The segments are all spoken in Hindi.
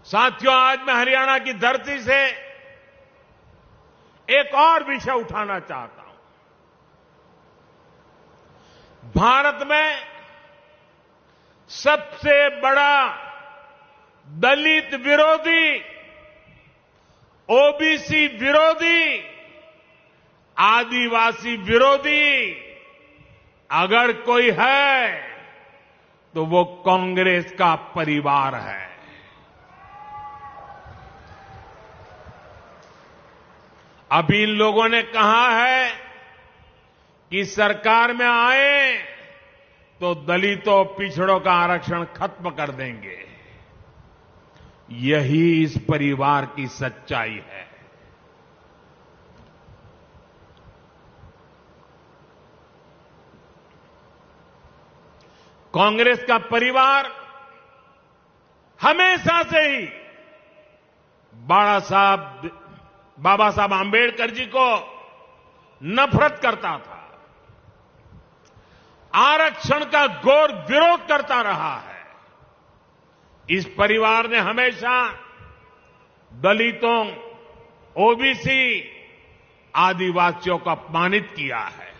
साथियों, आज मैं हरियाणा की धरती से एक और विषय उठाना चाहता हूं। भारत में सबसे बड़ा दलित विरोधी, ओबीसी विरोधी, आदिवासी विरोधी अगर कोई है तो वो कांग्रेस का परिवार है। अभी इन लोगों ने कहा है कि सरकार में आए तो दलितों पिछड़ों का आरक्षण खत्म कर देंगे। यही इस परिवार की सच्चाई है। कांग्रेस का परिवार हमेशा से ही बाबा साहब आंबेडकर जी को नफरत करता था, आरक्षण का घोर विरोध करता रहा है। इस परिवार ने हमेशा दलितों, ओबीसी, आदिवासियों को अपमानित किया है।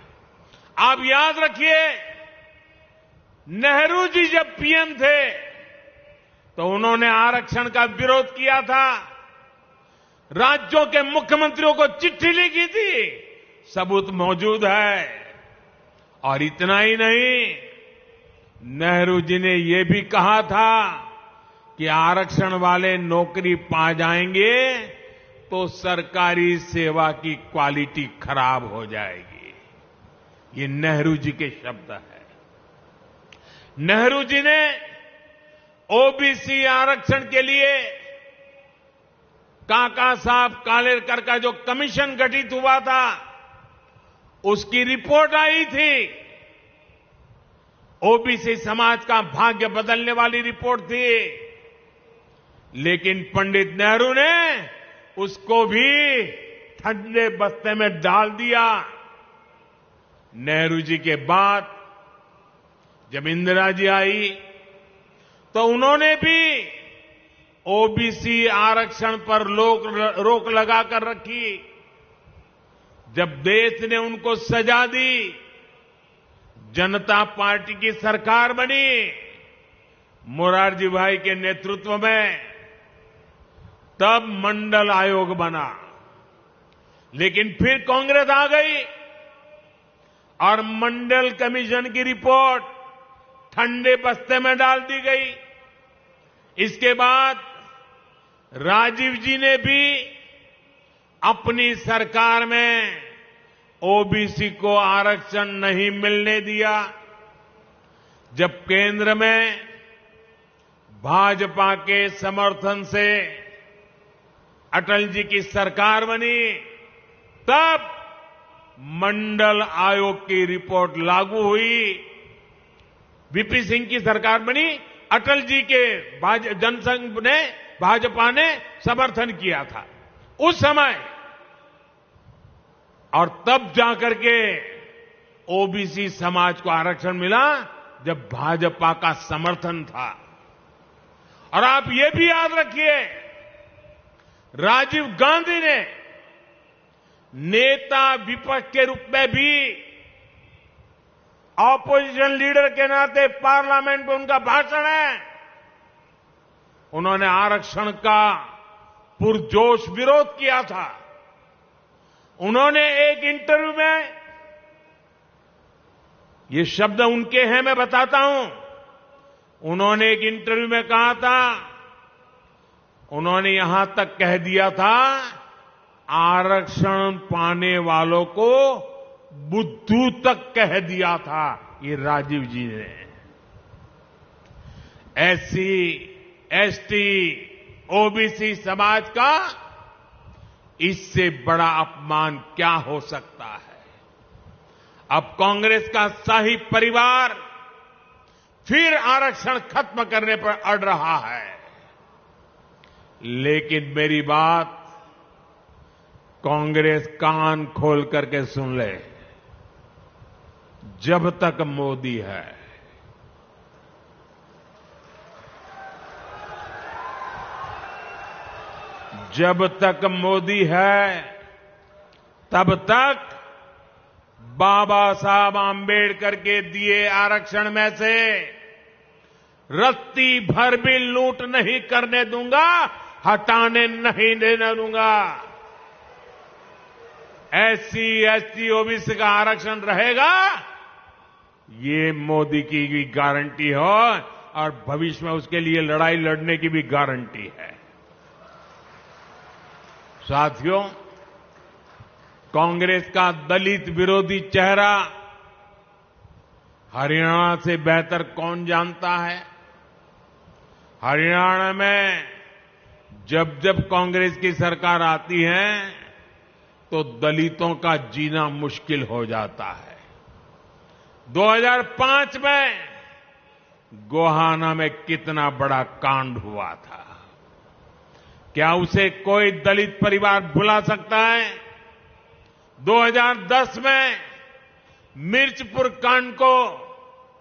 आप याद रखिए, नेहरू जी जब पीएम थे तो उन्होंने आरक्षण का विरोध किया था, राज्यों के मुख्यमंत्रियों को चिट्ठी लिखी थी, सबूत मौजूद है। और इतना ही नहीं, नेहरू जी ने यह भी कहा था कि आरक्षण वाले नौकरी पा जाएंगे तो सरकारी सेवा की क्वालिटी खराब हो जाएगी। ये नेहरू जी के शब्द हैं। नेहरू जी ने ओबीसी आरक्षण के लिए काका साहब कालेलकर का जो कमीशन गठित हुआ था, उसकी रिपोर्ट आई थी। ओबीसी समाज का भाग्य बदलने वाली रिपोर्ट थी, लेकिन पंडित नेहरू ने उसको भी ठंडे बस्ते में डाल दिया। नेहरू जी के बाद जब इंदिरा जी आई तो उन्होंने भी ओबीसी आरक्षण पर रोक लगाकर रखी। जब देश ने उनको सजा दी, जनता पार्टी की सरकार बनी मोरारजी भाई के नेतृत्व में, तब मंडल आयोग बना। लेकिन फिर कांग्रेस आ गई और मंडल कमीशन की रिपोर्ट ठंडे बस्ते में डाल दी गई। इसके बाद राजीव जी ने भी अपनी सरकार में ओबीसी को आरक्षण नहीं मिलने दिया। जब केंद्र में भाजपा के समर्थन से अटल जी की सरकार बनी, तब मंडल आयोग की रिपोर्ट लागू हुई। वीपी सिंह की सरकार बनी, अटल जी के जनसंघ ने, भाजपा ने समर्थन किया था उस समय, और तब जाकर के ओबीसी समाज को आरक्षण मिला जब भाजपा का समर्थन था। और आप ये भी याद रखिए, राजीव गांधी ने नेता विपक्ष के रूप में भी, ऑपोजिशन लीडर के नाते पार्लियामेंट में उनका भाषण है, उन्होंने आरक्षण का पुरजोश विरोध किया था। उन्होंने एक इंटरव्यू में, ये शब्द उनके हैं, मैं बताता हूं, उन्होंने एक इंटरव्यू में कहा था, उन्होंने यहां तक कह दिया था, आरक्षण पाने वालों को बुद्धू तक कह दिया था ये राजीव जी ने। एससी, एसटी, ओबीसी समाज का इससे बड़ा अपमान क्या हो सकता है। अब कांग्रेस का शाही परिवार फिर आरक्षण खत्म करने पर अड़ रहा है। लेकिन मेरी बात कांग्रेस कान खोल करके सुन ले, जब तक मोदी है, जब तक मोदी है तब तक बाबा साहब आंबेडकर के दिए आरक्षण में से रत्ती भर भी लूट नहीं करने दूंगा, हटाने नहीं देने दूंगा। एससी, एसटी, ओबीसी का आरक्षण रहेगा, ये मोदी की भी गारंटी हो और भविष्य में उसके लिए लड़ाई लड़ने की भी गारंटी है। साथियों, कांग्रेस का दलित विरोधी चेहरा हरियाणा से बेहतर कौन जानता है। हरियाणा में जब जब कांग्रेस की सरकार आती है तो दलितों का जीना मुश्किल हो जाता है। 2005 में गोहाना में कितना बड़ा कांड हुआ था, क्या उसे कोई दलित परिवार भुला सकता है? 2010 में मिर्चपुर कांड को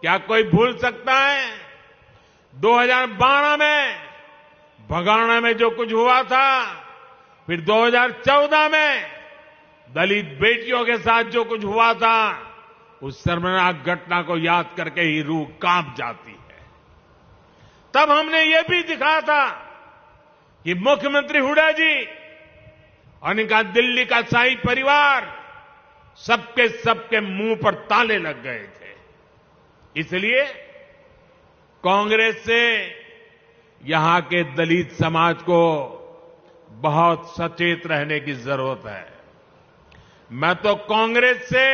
क्या कोई भूल सकता है? 2012 में भगाना में जो कुछ हुआ था, फिर 2014 में दलित बेटियों के साथ जो कुछ हुआ था, उस शर्मनाक घटना को याद करके ही रूह कांप जाती है। तब हमने ये भी दिखाया था कि मुख्यमंत्री हुड्डा जी और इनका दिल्ली का शाही परिवार सबके मुंह पर ताले लग गए थे। इसलिए कांग्रेस से यहां के दलित समाज को बहुत सचेत रहने की जरूरत है। मैं तो कांग्रेस से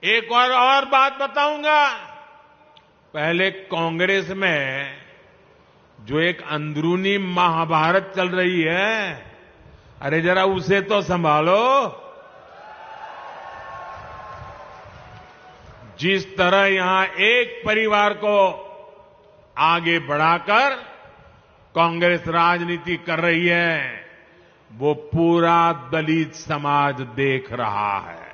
एक और बात बताऊंगा। पहले कांग्रेस में जो एक अंदरूनी महाभारत चल रही है, अरे जरा उसे तो संभालो। जिस तरह यहां एक परिवार को आगे बढ़ाकर कांग्रेस राजनीति कर रही है, वो पूरा दलित समाज देख रहा है।